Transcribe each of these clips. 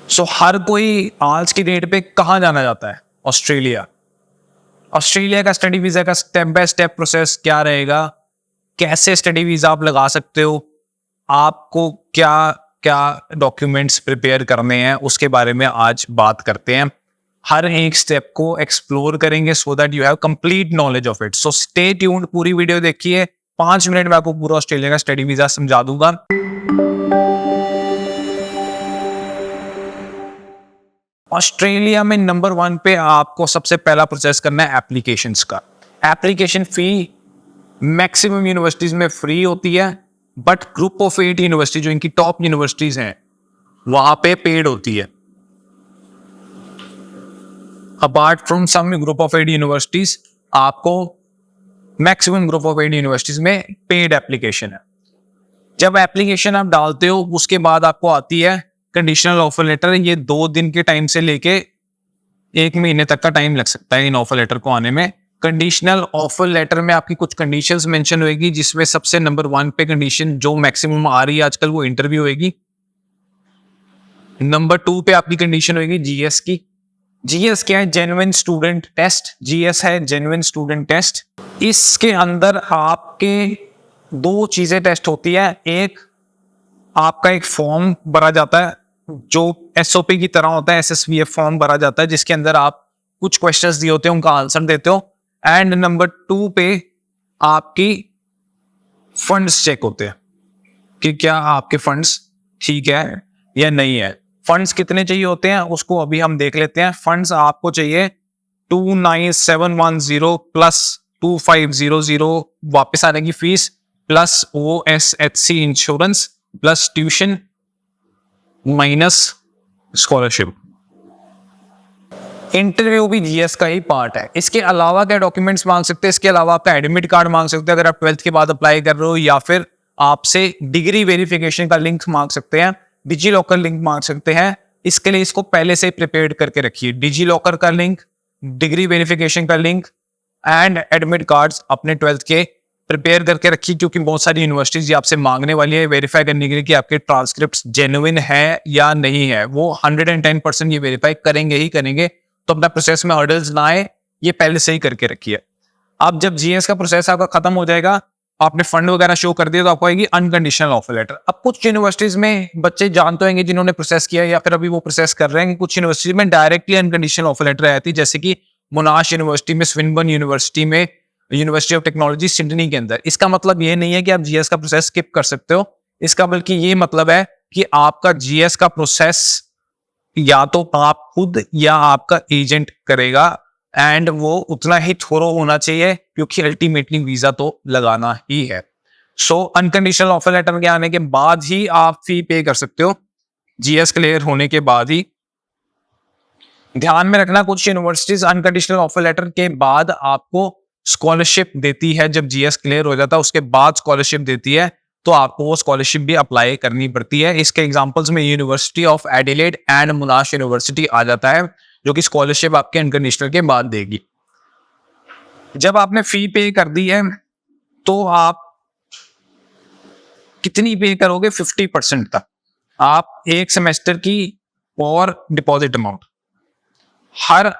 हर कोई आज की डेट पे कहाँ जाना चाहता है? ऑस्ट्रेलिया। ऑस्ट्रेलिया का स्टडी वीज़ा का स्टेप बाय स्टेप प्रोसेस क्या रहेगा? कैसे स्टडी वीज़ा आप लगा सकते हो? आपको क्या क्या डॉक्यूमेंट्स प्रिपेयर करने हैं, उसके बारे में आज बात करते हैं। हर एक स्टेप को एक्सप्लोर करेंगे so that you have complete knowledge of it. So stay tuned, पूरी वीडियो देखिए। 5 मिनट में आपको पूरा ऑस्ट्रेलिया का स्टडी वीज़ा समझा दूंगा। ऑस्ट्रेलिया में नंबर 1 पे आपको सबसे पहला प्रोसेस करना है एप्लीकेशंस का। एप्लीकेशन फी मैक्सिमम यूनिवर्सिटीज में फ्री होती है, बट ग्रुप ऑफ 8 यूनिवर्सिटी जो इनकी टॉप यूनिवर्सिटीज हैं वहां पे पेड होती है। Apart from some group of 8 universities, आपको मैक्सिमम ग्रुप ऑफ 8 यूनिवर्सिटीज में पेड एप्लीकेशन है। जब एप्लीकेशन आप डालते हो उसके बाद आपको आती है कंडीशनल ऑफर लेटर। ये 2 दिन के टाइम से लेके 1 महीने तक का टाइम लग सकता है इन ऑफर लेटर को आने में। कंडीशनल ऑफर लेटर में आपकी कुछ कंडीशंस मेंशन होएगी, जिसमें सबसे नंबर 1 पे कंडीशन जो मैक्सिमम आ रही है आजकल वो इंटरव्यू होएगी। नंबर 2 पे आपकी कंडीशन होएगी जीएस की। जीएस क्या है? Genuine student test. जीएस है जेन्युइन स्टूडेंट टेस्ट। इसके अंदर आपके 2 चीजें टेस्ट होती है। एक, आपका एक फॉर्म भरा जाता है जो एसओपी की तरह होता है, एसएसवीएफ फॉर्म भरा जाता है जिसके अंदर आप कुछ क्वेश्चंस दिए होते हैं, उनका आंसर देते हो। एंड नंबर 2 पे आपकी फंड्स चेक होते हैं कि क्या आपके फंड्स ठीक है या नहीं है। फंड्स कितने चाहिए होते हैं उसको अभी हम देख लेते हैं। फंड्स आपको चाहिए 29710 प्लस 2500 वापस आने की फीस, plus OSHC insurance, plus tuition, minus scholarship. Interview भी जीएस का ही पार्ट है। इसके अलावा क्या डॉक्यूमेंट्स मांग सकते हैं? इसके अलावा आपका एडमिट कार्ड मांग सकते हैं अगर आप 12th के बाद अप्लाई कर रहे हो, या फिर आपसे डिग्री वेरिफिकेशन का लिंक मांग सकते हैं, डिजी लॉकर लिंक मांग सकते हैं। इसके लिए इसको पहले से प्रिपेयर करके रखिए। डिजी लॉकर का लिंक, डिग्री वेरिफिकेशन का लिंक एंड एडमिट कार्ड्स अपने 12th के प्रिपेयर करके रखिए, क्योंकि बहुत सारी यूनिवर्सिटीज आपसे मांगने वाली है वेरीफाई करने के लिए कि आपके ट्रांसक्रिप्ट्स जेन्युइन है या नहीं है। वो 110% ये वेरीफाई करेंगे ही करेंगे। तो अपना प्रोसेस में हर्डल्स ना आए, ये पहले से ही करके रखिए। अब जब जीएस का प्रोसेस आपका खत्म हो जाएगा, आपने फंड वगैरह शो कर दिया, तो आपको आएगी अनकंडीशनल ऑफर लेटर। अब कुछ यूनिवर्सिटीज में बच्चे जानते होंगे जिन्होंने प्रोसेस किया या फिर अभी वो प्रोसेस कर रहे हैं, कुछ यूनिवर्सिटीज में डायरेक्टली अनकंडीशनल ऑफर लेटर आती है, जैसे कि मोनाश यूनिवर्सिटी में, स्विनबर्न यूनिवर्सिटी में, यूनिवर्सिटी ऑफ टेक्नोलॉजी सिडनी के अंदर। इसका मतलब ये नहीं है कि आप जीएस का प्रोसेस स्किप कर सकते हो। इसका बल्कि ये मतलब है कि आपका जीएस का प्रोसेस या तो आप खुद या आपका एजेंट करेगा, एंड वो उतना ही थोरो होना चाहिए, क्योंकि अल्टीमेटली वीजा तो लगाना ही है। सो अनकंडीशनल ऑफर लेटर के आने के बाद ही आप फी पे कर सकते हो, जीएस क्लियर होने के बाद ही। ध्यान में रखना, कुछ यूनिवर्सिटीज अनकंडीशनल ऑफर लेटर के बाद आपको स्कॉलरशिप देती है। जब जीएस क्लियर हो जाता है उसके बाद स्कॉलरशिप देती है, तो आपको वो स्कॉलरशिप भी अप्लाई करनी पड़ती है। इसके एग्जांपल्स में university of Adelaide and Monash university आ जाता है, जो कि स्कॉलरशिप आपके अनकंडीशनल के बाद देगी। जब आपने फी पे कर दी है तो आप कितनी पे करोगे? 50% तक आप एक सेमेस्टर की और डिपॉजिट अमाउंट। हर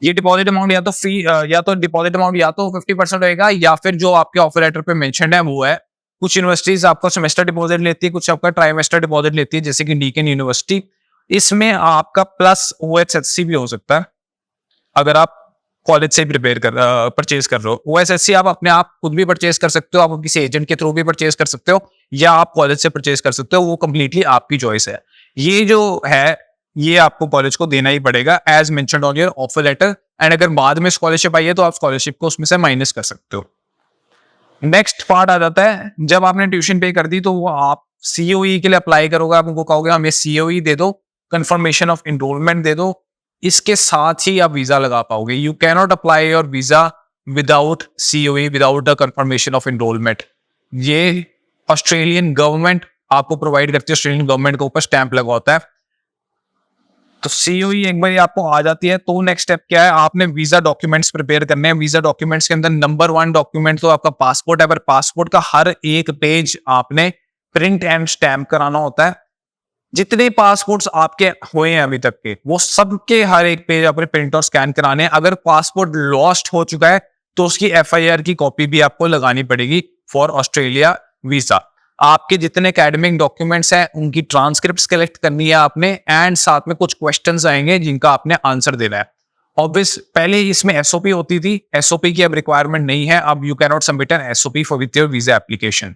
ये डिपॉजिट अमाउंट या तो फी या तो डिपॉजिट अमाउंट या तो 50% होएगा, या फिर जो आपके ऑफर लेटर पे मेंशन्ड है वो है। कुछ यूनिवर्सिटीज आपका सेमेस्टर डिपॉजिट लेती है, कुछ आपका ट्राइमेस्टर डिपॉजिट लेती है, जैसे कि डीकन यूनिवर्सिटी। इसमें आपका प्लस ओएसएचसी भी हो सकता है अगर आप कॉलेज से प्रिपेयर कर परचेज कर रहे हो। ओएसएचसी आप अपने आप खुद भी परचेज कर सकते हो, आप किसी एजेंट के थ्रू भी परचेज कर सकते हो, या आप कॉलेज से परचेज कर सकते हो। वो कंप्लीटली आपकी चॉइस है। ये जो है ये आपको कॉलेज को देना ही पड़ेगा as mentioned on your offer letter. And अगर बाद में स्कॉलरशिप आई है तो आप स्कॉलरशिप को उसमें से माइनस कर सकते हो। नेक्स्ट पार्ट आ जाता है, जब आपने ट्यूशन पे कर दी तो वो आप सीओई के लिए अप्लाई करोगे। आप उनको कहोगे हमें सीओई दे दो, कंफर्मेशन ऑफ एनरोलमेंट दे दो। इसके साथ ही आप वीजा लगा पाओगे। You can not apply your visa without COE, without a confirmation of enrolment. ये ऑस्ट्रेलियन गवर्नमेंट आपको प्रोवाइड करती है, ऑस्ट्रेलियन गवर्नमेंट के ऊपर स्टैंप लगा होता है। तो सीओई एक बार आपको आ जाती है तो नेक्स्ट स्टेप क्या है? आपने वीजा डॉक्यूमेंट्स प्रिपेयर करने हैं। वीजा डॉक्यूमेंट्स के अंदर नंबर 1 डॉक्यूमेंट तो आपका पासपोर्ट है, पर पासपोर्ट का हर एक पेज आपने प्रिंट एंड स्टैम्प कराना होता है। जितने पासपोर्ट्स आपके हुए हैं अभी तक के, वो सबके हर एक पेज अपने प्रिंट और स्कैन कराने हैं। अगर पासपोर्ट लॉस्ट हो चुका है तो उसकी FIR की कॉपी भी आपको लगानी पड़ेगी फॉर ऑस्ट्रेलिया वीजा। आपके जितने एकेडमिक डॉक्यूमेंट्स हैं उनकी ट्रांसक्रिप्ट कलेक्ट करनी है आपने, एंड साथ में कुछ क्वेश्चंस आएंगे जिनका आपने आंसर देना है। ऑब्वियस पहले इसमें SOP होती थी, SOP की अब रिक्वायरमेंट नहीं है। अब you can not submit an SOP for with your visa application.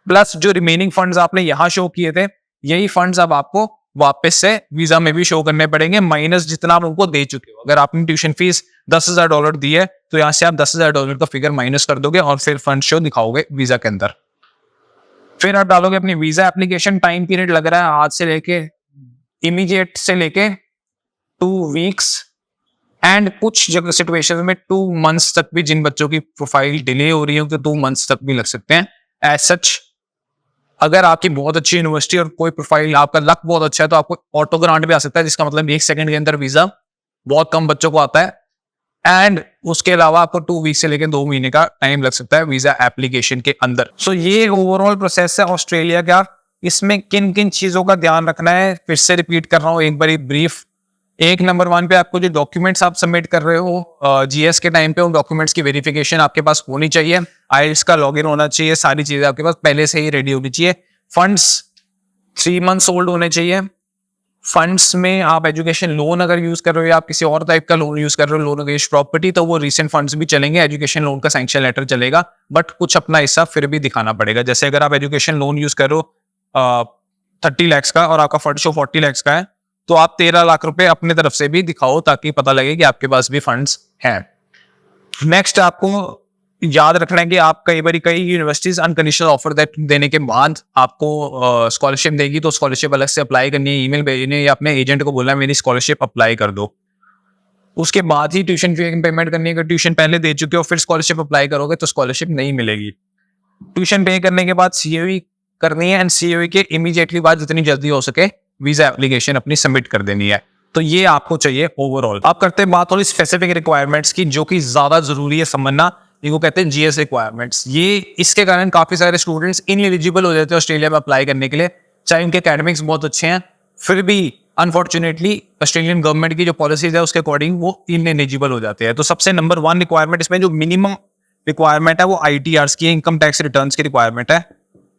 Plus जो रिमेनिंग फंड्स आपने यहाँ शो किए थे, यही फंड्स अब आपको वापस से वीजा में भी शो करने पड़ेंगे, माइनस जितना आप उनको दे चुके हो। अगर आपने ट्यूशन फीस $10,000 दी है तो यहाँ से आप $10,000 का फिगर माइनस कर दोगे और फिर फंड शो दिखाओगे वीजा के अंदर। फिर आप डालोगे अपनी वीजा एप्लीकेशन। टाइम पीरियड लग रहा है आज से लेके इमीडिएट से लेके 2 वीक्स, एंड कुछ जगह सिचुएशन में 2 मंथ्स तक भी, जिन बच्चों की प्रोफाइल डिले हो रही है तो 2 मंथ्स तक भी लग सकते हैं। एज सच अगर आपकी बहुत अच्छी यूनिवर्सिटी और कोई प्रोफाइल, आपका लक बहुत अच्छा है, तो आपको ऑटो ग्रांट भी आ सकता है, जिसका मतलब 1 सेकंड के अंदर वीजा बहुत कम बच्चों को आता है। एंड उसके अलावा आपको 2 वीक से लेकर 2 महीने का टाइम लग सकता है वीजा एप्लीकेशन के अंदर। सो ये ओवरऑल प्रोसेस है ऑस्ट्रेलिया का। इसमें किन किन चीजों का ध्यान रखना है, फिर से रिपीट कर रहा हूँ एक बारी ब्रीफ। एक नंबर 1 पे आपको जो डॉक्यूमेंट्स आप सबमिट कर रहे हो GS के टाइम पे, उन डॉक्यूमेंट्स की वेरिफिकेशन आपके पास होनी चाहिए। IELTS का लॉगिन होना चाहिए, सारी चीजें आपके पास पहले से ही रेडी होनी चाहिए। फंड्स 3 मंथ्स ओल्ड होने चाहिए। फंड्स में आप एजुकेशन लोन अगर यूज कर रहे हो या आप किसी और टाइप का लोन यूज कर रहे हो, लोन अगेंस्ट प्रॉपर्टी, तो वो रिसेंट फंड्स भी चलेंगे। एजुकेशन लोन का सैंक्शन लेटर चलेगा, बट कुछ अपना हिस्सा फिर भी दिखाना पड़ेगा। जैसे अगर आप एजुकेशन लोन यूज कर रहे हो 30 लाख का और आपका फंड शो 40 लाख का है, तो आप 13 लाख रुपए अपने तरफ से भी दिखाओ ताकि पता लगे कि आपके पास भी फंड्स हैं। नेक्स्ट आपको याद रखना है कि आप कई यूनिवर्सिटीज अनकंडीशनल ऑफर देने के बाद आपको स्कॉलरशिप देगी, तो स्कॉलरशिप अलग से अप्लाई करनी है, ईमेल भेजनी है या अपने एजेंट को बोलना है मेरी स्कॉलरशिप अप्लाई कर दो। उसके बाद ही ट्यूशन फी पेमेंट करनी है। अगर ट्यूशन पहले दे चुके हो फिर स्कॉलरशिप अप्लाई करोगे तो स्कॉलरशिप नहीं मिलेगी। ट्यूशन पे करने के बाद COE करनी है, एंड COE के इमीडिएटली बाद जितनी जल्दी हो सके वीजा एप्लीकेशन अपनी सबमिट कर देनी है। तो ये आपको चाहिए ओवरऑल। आप करते हैं बात थोड़ी स्पेसिफिक रिक्वायरमेंट्स की, जो कि ज्यादा जरूरी है समझना, इनको कहते हैं GS रिक्वायरमेंट्स। ये इसके कारण काफी सारे स्टूडेंट्स इनएलिजिबल हो जाते हैं ऑस्ट्रेलिया में अप्लाई करने के लिए, चाहे उनके एकेडमिक्स बहुत अच्छे हैं, फिर भी अनफॉर्चुनेटली ऑस्ट्रेलियन गवर्नमेंट की जो पॉलिसीज है उसके अकॉर्डिंग वो इनएलिजिबल हो जाते हैं। तो सबसे नंबर 1 रिक्वायरमेंट इसमें जो मिनिमम रिक्वायरमेंट है वो ITRs की, इनकम टैक्स रिटर्न्स की रिक्वायरमेंट है।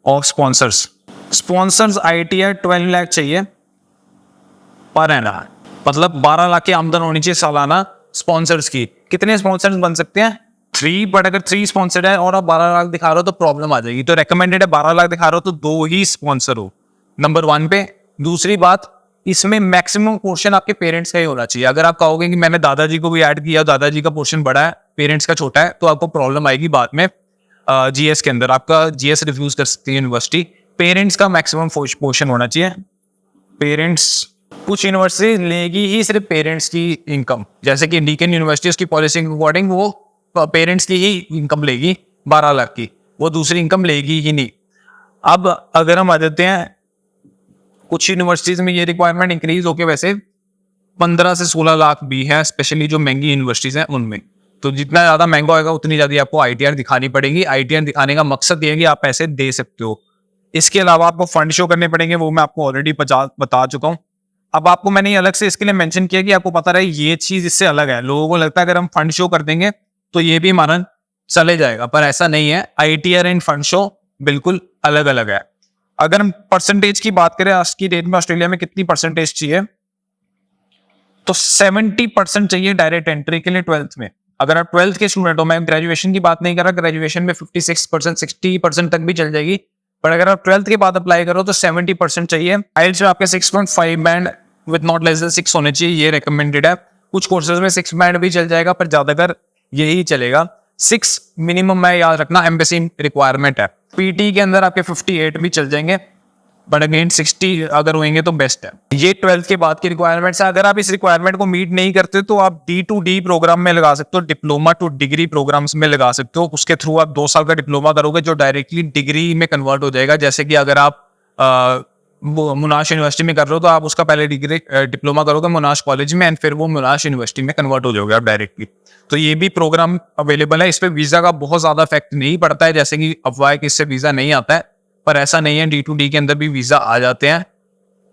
और स्पॉन्सर्स ITR 12 लाख चाहिए पर एनम, मतलब 12 लाख की आमदन होनी चाहिए सालाना स्पॉन्सर्स की। कितने स्पॉन्सर्स बन सकते हैं? 3, बट अगर 3 स्पॉन्सर्ड है और आप 12 लाख दिखा रहे हो तो प्रॉब्लम आ जाएगी। तो रेकमेंडेड है 12 लाख दिखा रहे हो तो 2 ही स्पॉन्सर हो, नंबर 1 पे। दूसरी बात, इसमें मैक्सिमम पोर्शन आपके पेरेंट्स का ही होना चाहिए। अगर आप कहोगे कि मैंने दादाजी को भी ऐड किया, दादाजी का पोर्शन बड़ा है पेरेंट्स का छोटा है, तो आपको प्रॉब्लम आएगी बाद में। GS के अंदर आपका GS रिफ्यूज कर सकती है यूनिवर्सिटी। पेरेंट्स का मैक्सिमम पोर्शन होना चाहिए। पेरेंट्स, कुछ यूनिवर्सिटी लेगी ही सिर्फ पेरेंट्स की इनकम, जैसे कि डीकन यूनिवर्सिटी उसकी पॉलिसी के अकॉर्डिंग वो पेरेंट्स की ही इनकम लेगी 12 लाख की, वो दूसरी इनकम लेगी ही नहीं। अब अगर हम आ जाते हैं, कुछ यूनिवर्सिटीज में ये रिक्वायरमेंट इंक्रीज होकर वैसे 15 से 16 लाख भी है, स्पेशली जो महंगी यूनिवर्सिटीज हैं उनमें। तो जितना ज्यादा महंगा होगा उतनी ज्यादा आपको ITR दिखानी पड़ेगी। ITR दिखाने का मकसद ये है कि आप पैसे दे सकते हो। इसके अलावा आपको फंड शो करने पड़ेंगे, वो मैं आपको ऑलरेडी बता चुका हूँ। अब आपको मैंने अलग से इसके लिए मेंशन किया कि आपको पता रहे ये चीज इससे अलग है। लोगों को लगता है अगर हम फंड शो कर देंगे तो ये भी मानन चले जाएगा, पर ऐसा नहीं है। ITR एंड फंड शो बिल्कुल अलग अलग है। अगर हम परसेंटेज की बात करें, आज की डेट में ऑस्ट्रेलिया में कितनी परसेंटेज चाहिए, तो 70% चाहिए डायरेक्ट एंट्री के लिए 12th में। अगर आप 12th के स्टूडेंट हो, मैं ग्रेजुएशन की बात नहीं कर रहा, ग्रेजुएशन में 56%, 60% तक भी चल जाएगी, पर अगर आप 12th के बाद अप्लाई करो तो 70% चाहिए। IELTS में आपके 6.5 band with not less than 6 होने चाहिए, ये रिकमेंडेड है। कुछ कोर्सेज में 6 बैंड भी चल जाएगा, पर ज्यादातर यही चलेगा। 6 मिनिमम में याद रखना एम्बेसी रिक्वायरमेंट है। PT के अंदर आपके 58 भी चल जाएंगे, बट अगेन 60 अगर होंगे तो बेस्ट है। ये 12th के बाद की रिक्वायरमेंट्स है। अगर आप इस रिक्वायरमेंट को मीट नहीं करते तो आप D2D प्रोग्राम में लगा सकते हो, डिप्लोमा टू डिग्री प्रोग्राम्स में लगा सकते हो। उसके थ्रू आप 2 साल का डिप्लोमा करोगे जो डायरेक्टली डिग्री में कन्वर्ट हो जाएगा। जैसे कि अगर आप मोनाश यूनिवर्सिटी में कर रहे हो तो आप उसका पहले डिप्लोमा करोगे मोनाश कॉलेज में, एंड फिर वो मोनाश यूनिवर्सिटी में कन्वर्ट हो जाओगे आप डायरेक्टली। तो ये भी प्रोग्राम अवेलेबल है। इस पे वीजा का बहुत ज्यादा इफेक्ट नहीं पड़ता है, जैसे कि अफवाह कि इससे वीजा नहीं आता है, पर ऐसा नहीं है। D2D के अंदर भी वीजा आ जाते हैं।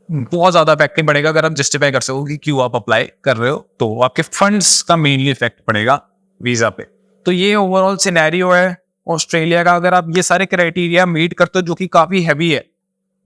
बहुत ज़्यादा इफेक्ट नहीं पड़ेगा अगर आप जस्टिफाई कर सको कि क्यों आप अप्लाई कर रहे हो, तो आपके फंड्स का मेनली इफेक्ट पड़ेगा वीज़ा पे। तो ये ओवरऑल सिनेरियो है ऑस्ट्रेलिया का। अगर आप ये सारे क्राइटेरिया मीट करते हो, जो कि काफ़ी हैवी है,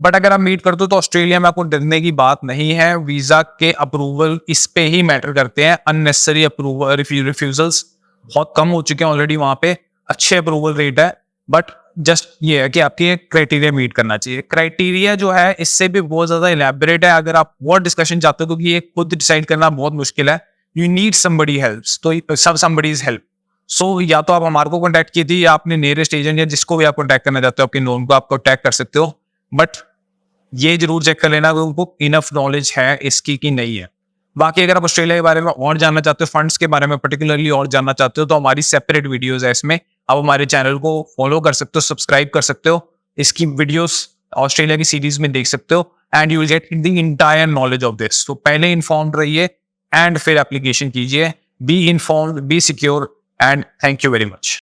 बट अगर आप मीट करते हो तो ऑस्ट्रेलिया में आपको डरने की बात नहीं है। वीज़ा के अप्रूवल इस पे ही मैटर करते हैं। अननेसेसरी अप्रूवल रिफ्यूजल्स बहुत कम हो चुके हैं ऑलरेडी वहाँ पे, अच्छे अप्रूवल रेट है। बट जस्ट ये है कि आपकी क्राइटेरिया मीट करना चाहिए। क्राइटेरिया जो है इससे भी बहुत ज़्यादा इलेबोरेट है। अगर आप बहुत डिस्कशन चाहते हो, क्योंकि ये खुद डिसाइड करना बहुत मुश्किल है, यू नीड समबडी हेल्प्स, तो समबडीज हेल्प। सो या तो आप हमारे को कॉन्टैक्ट कीजिए, या अपने नियरेस्ट एजेंट या जिसको भी आप कॉन्टैक्ट करना चाहते हो आपके नोन को, आप कॉन्टैक्ट कर सकते हो। बट ये जरूर चेक कर लेना कि उनको इनफ नॉलेज है इसकी कि नहीं है। बाकी अगर आप ऑस्ट्रेलिया के बारे में और जानना चाहते हो, फंड्स के बारे में पर्टिकुलरली और जानना चाहते हो, तो हमारी सेपरेट वीडियोस है इसमें। आप हमारे चैनल को फॉलो कर सकते हो, सब्सक्राइब कर सकते हो, इसकी वीडियोस ऑस्ट्रेलिया की सीरीज में देख सकते हो, and you will get the entire knowledge of this. तो पहले इन्फॉर्म्ड रहिए एंड फिर एप्लीकेशन कीजिए। Be informed, be secure, and thank you very much.